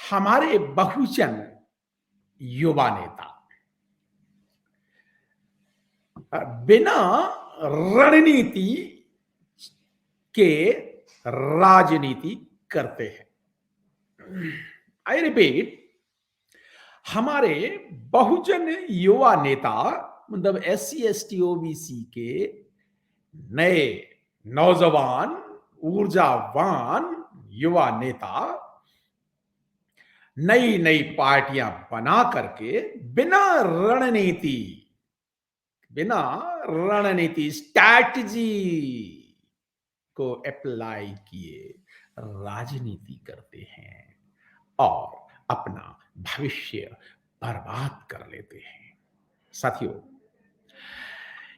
हमारे बहुजन युवा नेता बिना रणनीति के राजनीति करते हैं। आई रिपीट, हमारे बहुजन युवा नेता मतलब SC ST OBC के नए नौजवान ऊर्जावान युवा नेता नई नई पार्टियां बना करके बिना रणनीति स्ट्रैटेजी को अप्लाई किए राजनीति करते हैं और अपना भविष्य बर्बाद कर लेते हैं। साथियों,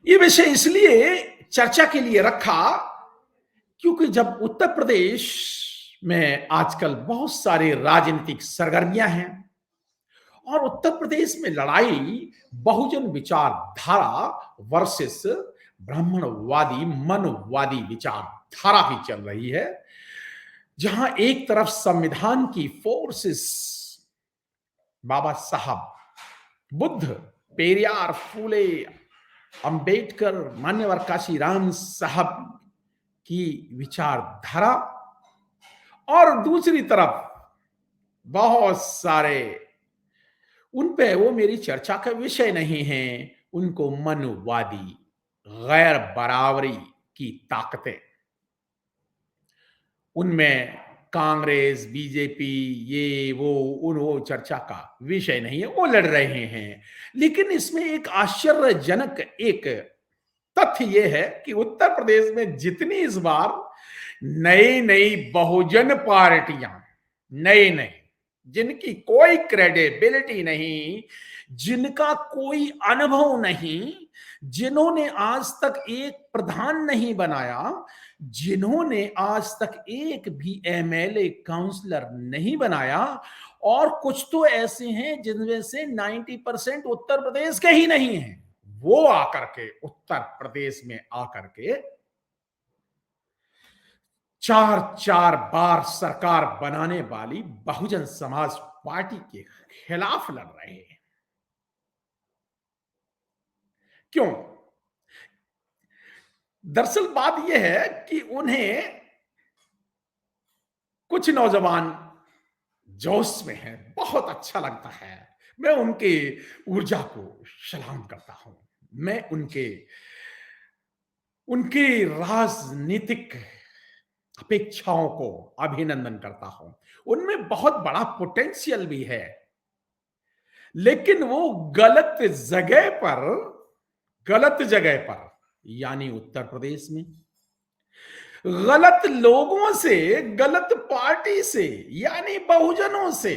ये विषय इसलिए चर्चा के लिए रखा क्योंकि जब उत्तर प्रदेश में आजकल बहुत सारी राजनीतिक सरगर्मियां हैं और उत्तर प्रदेश में लड़ाई बहुजन विचारधारा वर्सेस ब्राह्मणवादी मनवादी विचारधारा की चल रही है, जहां एक तरफ संविधान की फोर्सेस बाबा साहब, बुद्ध, पेरियार, फूले, अंबेडकर, मान्यवर काशीराम साहब की विचारधारा और दूसरी तरफ बहुत सारे, उन पे वो मेरी चर्चा का विषय नहीं है, उनको मनवादी गैर बराबरी की ताकतें, उनमें कांग्रेस, बीजेपी, ये वो चर्चा का विषय नहीं है, वो लड़ रहे हैं। लेकिन इसमें एक आश्चर्यजनक एक तथ्य यह है कि उत्तर प्रदेश में जितनी इस बार नई नई बहुजन पार्टियां, नई जिनकी कोई क्रेडिबिलिटी नहीं, जिनका कोई अनुभव नहीं, जिन्होंने आज तक एक प्रधान नहीं बनाया, जिन्होंने आज तक एक भी MLA काउंसलर नहीं बनाया, और कुछ तो ऐसे हैं जिनमें से 90% उत्तर प्रदेश के ही नहीं हैं, वो आकर के उत्तर प्रदेश में आकर के 4 बार सरकार बनाने वाली बहुजन समाज पार्टी के खिलाफ लड़ रहे हैं। क्यों? दरअसल बात यह है कि उन्हें कुछ नौजवान जोश में हैं, बहुत अच्छा लगता है, मैं उनके ऊर्जा को सलाम करता हूं, मैं उनके राजनीतिक अपेक्षाओं को अभिनंदन करता हूं, उनमें बहुत बड़ा पोटेंशियल भी है, लेकिन वो गलत जगह पर यानी उत्तर प्रदेश में गलत लोगों से, गलत पार्टी से यानी बहुजनों से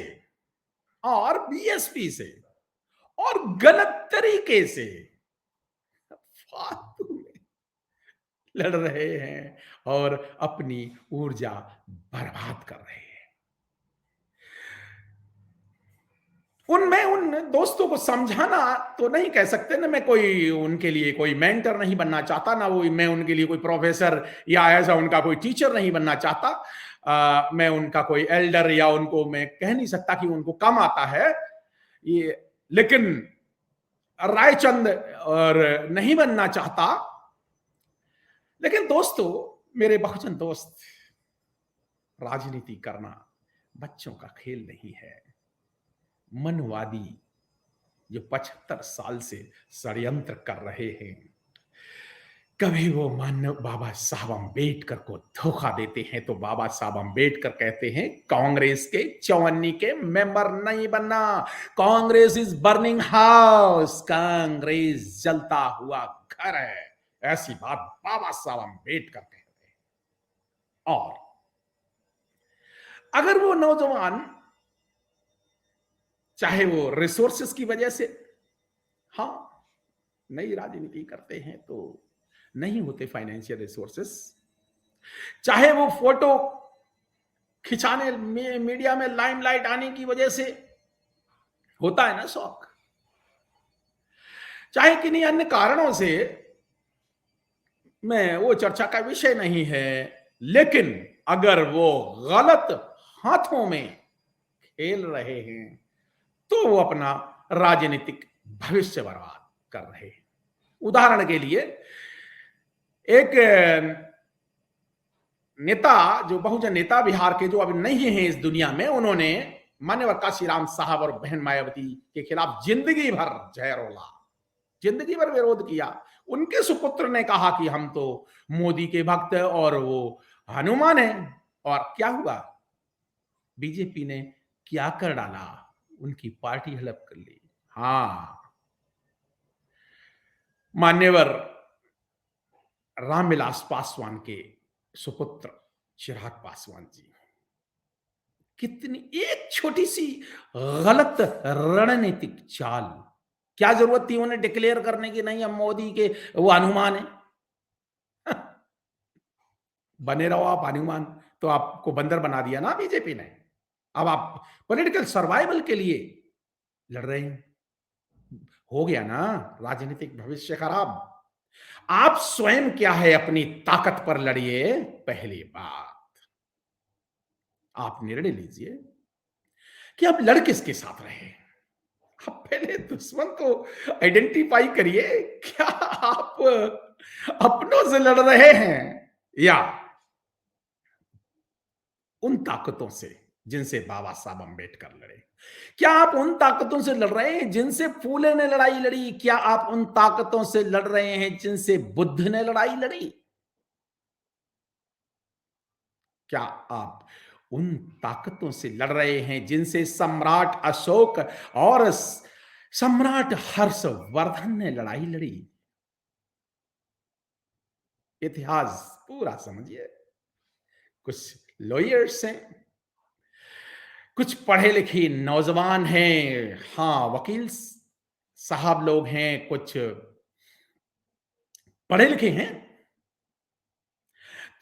और BSP से और गलत तरीके से फालतू में लड़ रहे हैं और अपनी ऊर्जा बर्बाद कर रहे हैं। उन दोस्तों को समझाना तो नहीं कह सकते ना, मैं कोई उनके लिए कोई मेंटर नहीं बनना चाहता ना, वो मैं उनके लिए कोई प्रोफेसर या ऐसा उनका कोई टीचर नहीं बनना चाहता, मैं उनका कोई एल्डर या उनको मैं कह नहीं सकता कि उनको कम आता है ये, लेकिन रायचंद और नहीं बनना चाहता। लेकिन दोस्तों, मेरे बहुजन दोस्त, राजनीति करना बच्चों का खेल नहीं है। मनवादी जो 75 साल से षड्यंत्र कर रहे हैं, कभी वो मानव बाबा साहब अम्बेडकर को धोखा देते हैं तो बाबा साहब अम्बेडकर कहते हैं कांग्रेस के 54 के मेंबर नहीं बनना, Congress is burning house, Congress जलता हुआ घर है, ऐसी बात बाबा साहब अम्बेडकर कहते हैं। और अगर वो नौजवान, चाहे वो रिसोर्सेस की वजह से नई राजनीति करते हैं तो नहीं होते फाइनेंशियल रिसोर्सेस, चाहे वो फोटो खिंचाने में, मीडिया में लाइमलाइट आने की वजह से होता है ना शौक, चाहे किन्हीं अन्य कारणों से, मैं वो चर्चा का विषय नहीं है, लेकिन अगर वो गलत हाथों में खेल रहे हैं तो वो अपना राजनीतिक भविष्य बर्बाद कर रहे हैं। उदाहरण के लिए एक नेता, जो बहुजन नेता बिहार के, जो अब नहीं है इस दुनिया में, उन्होंने मान्यवर काशीराम साहब और बहन मायावती के खिलाफ जिंदगी भर जयरोला, जिंदगी भर विरोध किया। उनके सुपुत्र ने कहा कि हम तो मोदी के भक्त हैं और वो हनुमान है। और क्या हुआ? बीजेपी ने क्या कर डाला? उनकी पार्टी हड़प कर ली। हाँ, मान्यवर रामविलास पासवान के सुपुत्र चिराग पासवान जी, कितनी एक छोटी सी गलत रणनीतिक चाल, क्या जरूरत थी उन्हें डिक्लेयर करने की, नहीं हम मोदी के वो हनुमान है। बने रहो आप हनुमान, तो आपको बंदर बना दिया ना बीजेपी ने। अब आप पॉलिटिकल सर्वाइवल के लिए लड़ रहे हैं, हो गया ना राजनीतिक भविष्य खराब। आप स्वयं क्या है अपनी ताकत पर लड़िए। पहली बात, आप निर्णय लीजिए कि आप लड़ किसके साथ रहे। आप पहले दुश्मन को आइडेंटिफाई करिए। क्या आप अपनों से लड़ रहे हैं या उन ताकतों से जिनसे बाबा साहब अंबेडकर लड़े? क्या आप उन ताकतों से लड़ रहे हैं जिनसे फूले ने लड़ाई लड़ी? क्या आप उन ताकतों से लड़ रहे हैं जिनसे बुद्ध ने लड़ाई लड़ी? क्या आप उन ताकतों से लड़ रहे हैं जिनसे सम्राट अशोक और सम्राट हर्षवर्धन ने लड़ाई लड़ी? इतिहास पूरा समझिए। कुछ लॉयर्स हैं, कुछ पढ़े लिखे नौजवान हैं, हाँ वकील साहब लोग हैं, कुछ पढ़े लिखे हैं,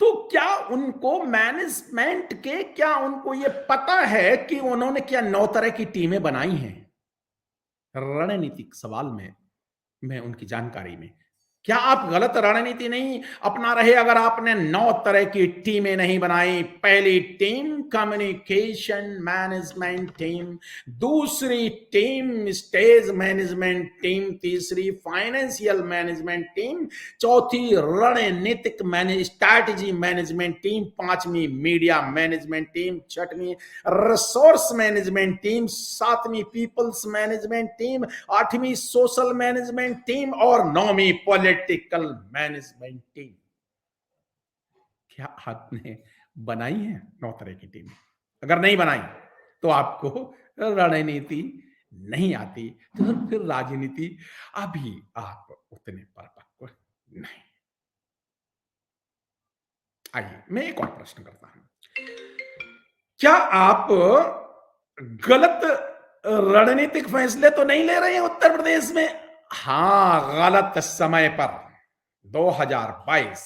तो क्या उनको मैनेजमेंट के, क्या उनको ये पता है कि उन्होंने क्या 9 तरह की टीमें बनाई हैं? रणनीतिक सवाल में मैं उनकी जानकारी में, क्या आप गलत रणनीति नहीं अपना रहे अगर आपने 9 तरह की टीमें नहीं बनाई? पहली टीम कम्युनिकेशन मैनेजमेंट टीम, दूसरी टीम स्टेज मैनेजमेंट टीम, तीसरी फाइनेंशियल मैनेजमेंट टीम, चौथी रणनीतिक स्ट्रैटेजी मैनेजमेंट टीम, पांचवी मीडिया मैनेजमेंट टीम, छठवीं रिसोर्स मैनेजमेंट टीम, सातवीं पीपल्स मैनेजमेंट टीम, आठवीं सोशल मैनेजमेंट टीम और नौवीं पॉलिटिकल मैनेजमेंट टीम। क्या आपने बनाई है 9 तरह की टीम? अगर नहीं बनाई तो आपको रणनीति नहीं आती, तो फिर राजनीति अभी आप उतने परिपक्व नहीं। आइए मैं एक और प्रश्न करता हूं, क्या आप गलत रणनीतिक फैसले तो नहीं ले रहे हैं उत्तर प्रदेश में? हाँ, गलत समय पर 2022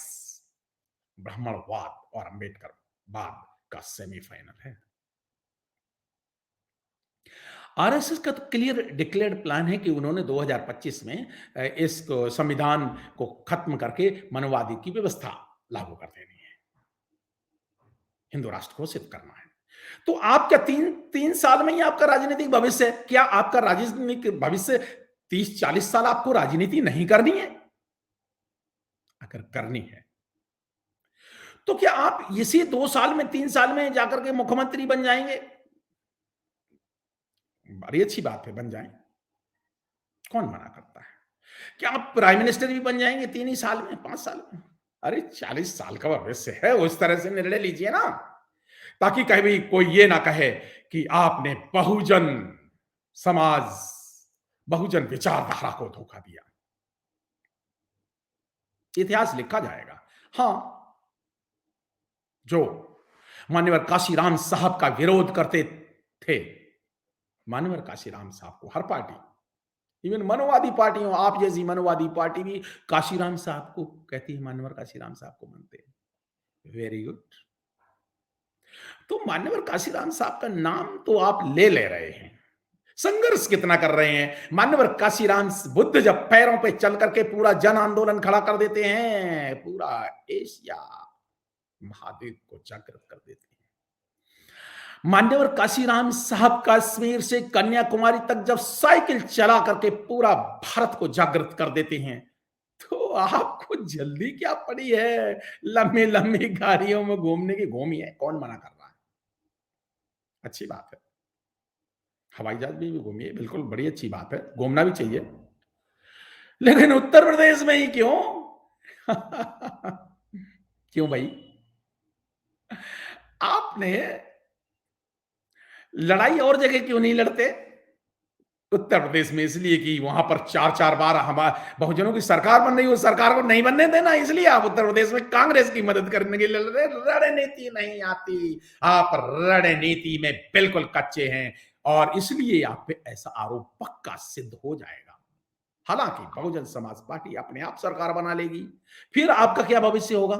ब्राह्मणवाद और अंबेडकर वाद का सेमीफाइनल है। आरएसएस का तो क्लियर डिक्लेयर्ड प्लान है कि उन्होंने 2025 में इस संविधान को खत्म करके मनोवादी की व्यवस्था लागू कर देनी है, हिंदू राष्ट्र घोषित करना है। तो आप क्या 3 साल में ही आपका राजनीतिक भविष्य है? क्या आपका राजनीतिक भविष्य 30-40 साल आपको राजनीति नहीं करनी है? अगर करनी है तो क्या आप इसी 2 साल में, 3 साल में जाकर के मुख्यमंत्री बन जाएंगे? बड़ी अच्छी बात है, बन जाएं, कौन मना करता है। क्या आप प्राइम मिनिस्टर भी बन जाएंगे 3 ही साल में, 5 साल में? अरे 40 साल का भविष्य है, उस तरह से निर्णय लीजिए ना, ताकि कभी कोई ये ना कहे कि आपने बहुजन समाज, बहुजन विचारधारा को धोखा दिया। इतिहास लिखा जाएगा। हाँ, जो मान्यवर काशीराम साहब का विरोध करते थे, मान्यवर काशीराम साहब को हर पार्टी, इवन मनोवादी पार्टियों, आप जैसी मनोवादी पार्टी भी काशीराम साहब को कहती है, मान्यवर काशीराम साहब को मानते हैं। Very good. तो मान्यवर काशीराम साहब का नाम तो आप ले रहे हैं, संघर्ष कितना कर रहे हैं। मान्यवर काशीराम बुद्ध जब पैरों पे चल करके पूरा जन आंदोलन खड़ा कर देते हैं, पूरा एशिया महाद्वीप को जागृत कर देते हैं। मान्यवर काशीराम साहब कश्मीर से कन्याकुमारी तक जब साइकिल चला करके पूरा भारत को जागृत कर देते हैं, तो आपको जल्दी क्या पड़ी है लंबी लंबी गाड़ियों में घूमने की? घूमिए, कौन मना कर रहा है? अच्छी बात है। हवाई जहाज में भी घूमिए, बिल्कुल बड़ी अच्छी बात है, घूमना भी चाहिए। लेकिन उत्तर प्रदेश में ही क्यों? क्यों भाई? आपने लड़ाई और जगह क्यों नहीं लड़ते? उत्तर प्रदेश में इसलिए कि वहां पर चार चार बार हमारे बहुजनों की सरकार बन रही है, उस सरकार को नहीं बनने देना, इसलिए आप उत्तर प्रदेश में कांग्रेस की मदद करने के लिए लड़ रहे। रणनीति नहीं आती, आप रणनीति में बिल्कुल कच्चे हैं, और इसलिए आप पे ऐसा आरोप पक्का सिद्ध हो जाएगा। हालांकि बहुजन समाज पार्टी अपने आप सरकार बना लेगी, फिर आपका क्या भविष्य होगा?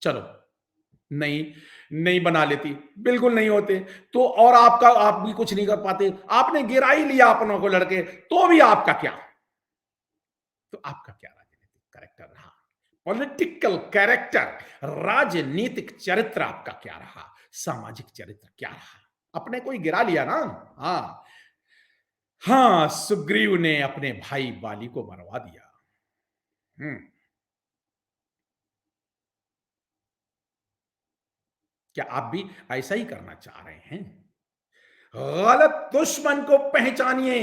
चलो, नहीं, नहीं बना लेती, बिल्कुल नहीं होते, तो और आप भी कुछ नहीं कर पाते। आपने गिरा ही लिया अपनों को लड़के, तो भी आपका क्या? तो आपका क्या राजनीतिक कैरेक्टर रहा? पॉलिटिकल कैरेक्टर, राजनीतिक चरित्र आपका क्या रहा? सामाजिक चरित्र क्या रहा? अपने को ही गिरा लिया ना। हाँ, हाँ, सुग्रीव ने अपने भाई बाली को मरवा दिया। हम्म। क्या आप भी ऐसा ही करना चाह रहे हैं? गलत दुश्मन को पहचानिए।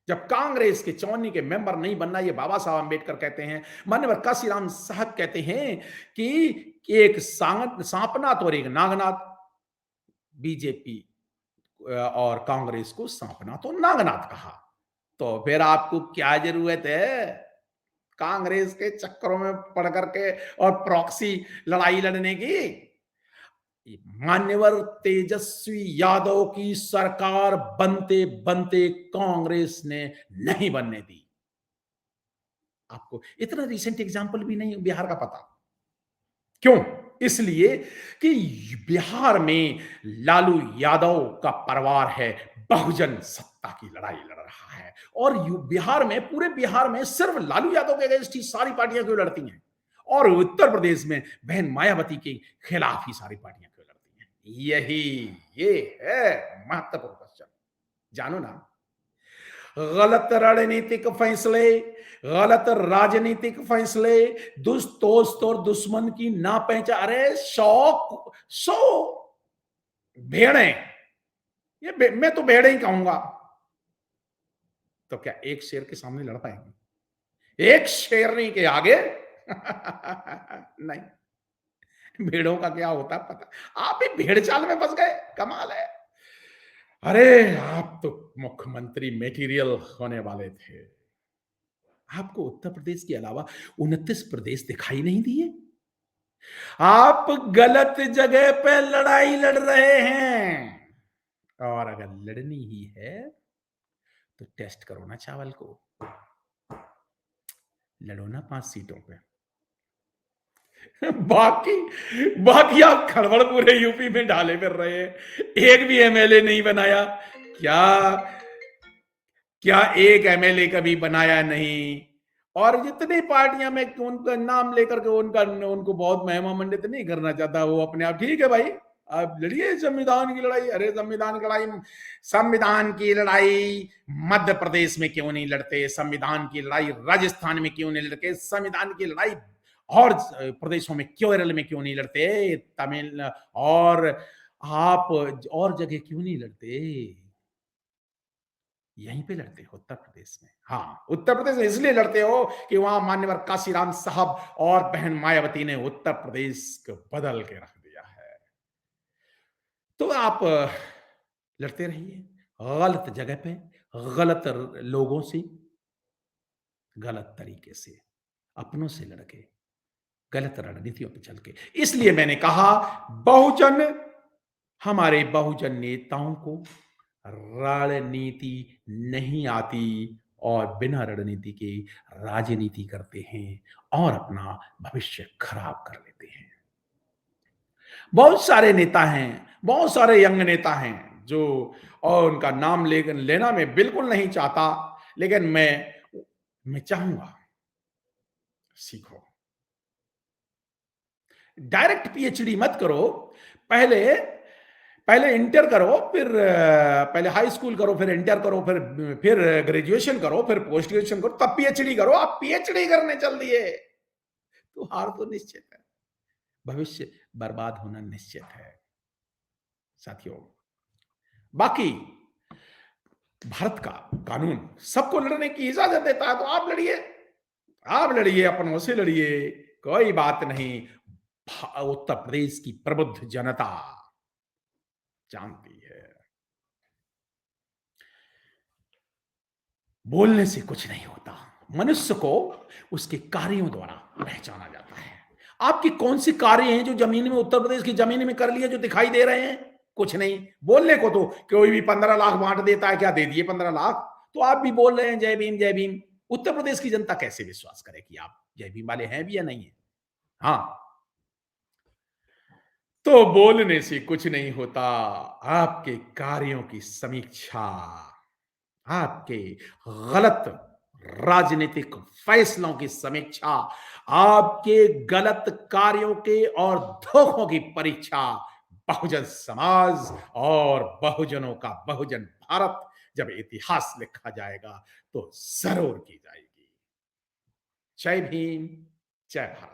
जब कांग्रेस के चौनी के मेंबर नहीं बनना, ये बाबा साहब अंबेडकर कहते हैं, मान्यवर काशीराम साहब कहते हैं कि एक सांपनाथ और एक नागनाथ। बीजेपी और कांग्रेस को सांपनाथ और नागनाथ कहा, तो फिर आपको क्या जरूरत है कांग्रेस के चक्करों में पड़ करके और प्रॉक्सी लड़ाई लड़ने की? मान्यवर तेजस्वी यादव की सरकार बनते बनते कांग्रेस ने नहीं बनने दी। आपको इतना रिसेंट एग्जांपल भी नहीं बिहार का पता? क्यों? इसलिए कि बिहार में लालू यादव का परिवार है, बहुजन सत्ता की लड़ाई लड़ रहा है, और बिहार में, पूरे बिहार में सिर्फ लालू यादव के अगेंस्ट ही सारी पार्टियां क्यों लड़ती हैं, और उत्तर प्रदेश में बहन मायावती के खिलाफ ही सारी पार्टियां क्यों लड़ती हैं? ये है महत्वपूर्ण क्वेश्चन। जानो ना। गलत रणनीतिक फैसले, गलत राजनीतिक फैसले, दोस्त और दुश्मन की ना पहचान। अरे सौ भेड़े, मैं तो भेड़े ही कहूंगा, तो क्या एक शेर के सामने लड़ पाएंगे? एक शेरनी के आगे नहीं। भेड़ों का क्या होता पता? आप भी भेड़ चाल में फंस गए, कमाल है। अरे आप तो मुख्यमंत्री मटेरियल होने वाले थे, आपको उत्तर प्रदेश के अलावा 29 प्रदेश दिखाई नहीं दिए? आप गलत जगह पे लड़ाई लड़ रहे हैं, और अगर लड़नी ही है तो टेस्ट करो ना चावल को, लड़ो ना 5 सीटों पे। बाकी बाकी आप खड़बड़ पूरे यूपी में डाले फिर रहे हैं, एक भी एमएलए नहीं बनाया। क्या क्या एक एमएलए कभी बनाया नहीं? और जितनी पार्टियां, में उनका नाम लेकर के उनको बहुत महिमा मंडित नहीं करना चाहता, वो अपने आप ठीक है भाई, आप लड़िए संविधान की लड़ाई। अरे संविधान की लड़ाई मध्य प्रदेश में क्यों नहीं लड़ते? संविधान की लड़ाई राजस्थान में क्यों नहीं लड़ते? संविधान की लड़ाई और प्रदेशों में, केरल में क्यों नहीं लड़ते? तमिल और आप और जगह क्यों नहीं लड़ते? यहीं पे लड़ते हो उत्तर प्रदेश में। हाँ, उत्तर प्रदेश में इसलिए लड़ते हो कि वहां मान्यवर काशीराम साहब और बहन मायावती ने उत्तर प्रदेश को बदल के रख दिया है। तो आप लड़ते रहिए, गलत जगह पे, गलत लोगों से, गलत तरीके से, अपनों से लड़के, गलत रणनीतियों पे चल के। इसलिए मैंने कहा, बहुजन, हमारे बहुजन नेताओं को रणनीति नहीं आती, और बिना रणनीति के राजनीति करते हैं और अपना भविष्य खराब कर लेते हैं। बहुत सारे नेता हैं, बहुत सारे यंग नेता हैं जो, और उनका नाम लेना मैं बिल्कुल नहीं चाहता, लेकिन मैं चाहूंगा सीखो। डायरेक्ट पीएचडी मत करो, पहले पहले इंटर करो, फिर पहले हाई स्कूल करो, फिर इंटर करो, फिर ग्रेजुएशन करो, फिर पोस्ट ग्रेजुएशन करो, तब पीएचडी करो। आप पीएचडी करने चल दिए, तो हार तो निश्चित है। भविष्य बर्बाद होना निश्चित है साथियों। बाकी भारत का कानून सबको लड़ने की इजाजत देता है, तो आप लड़िए, आप लड़िए, अपनों से लड़िए, कोई बात नहीं। उत्तर प्रदेश की प्रबुद्ध जनता जानती है, बोलने से कुछ नहीं होता। मनुष्य को उसके कार्यों द्वारा पहचाना जाता है। आपकी कौन सी कार्य हैं जो जमीन में, उत्तर प्रदेश की जमीन में कर लिए, जो दिखाई दे रहे हैं? कुछ नहीं। बोलने को तो कोई भी 15 लाख बांट देता है, क्या दे दिए 15 लाख? तो आप भी बोल रहे हैं जय भीम जय भीम। उत्तर प्रदेश की जनता कैसे विश्वास करे कि आप जय भीम वाले हैं भी या नहीं है? हाँ, तो बोलने से कुछ नहीं होता। आपके कार्यों की समीक्षा, आपके गलत राजनीतिक फैसलों की समीक्षा, आपके गलत कार्यों के और धोखों की परीक्षा बहुजन समाज और बहुजनों का बहुजन भारत जब इतिहास लिखा जाएगा तो जरूर की जाएगी। जय भीम, जय भारत।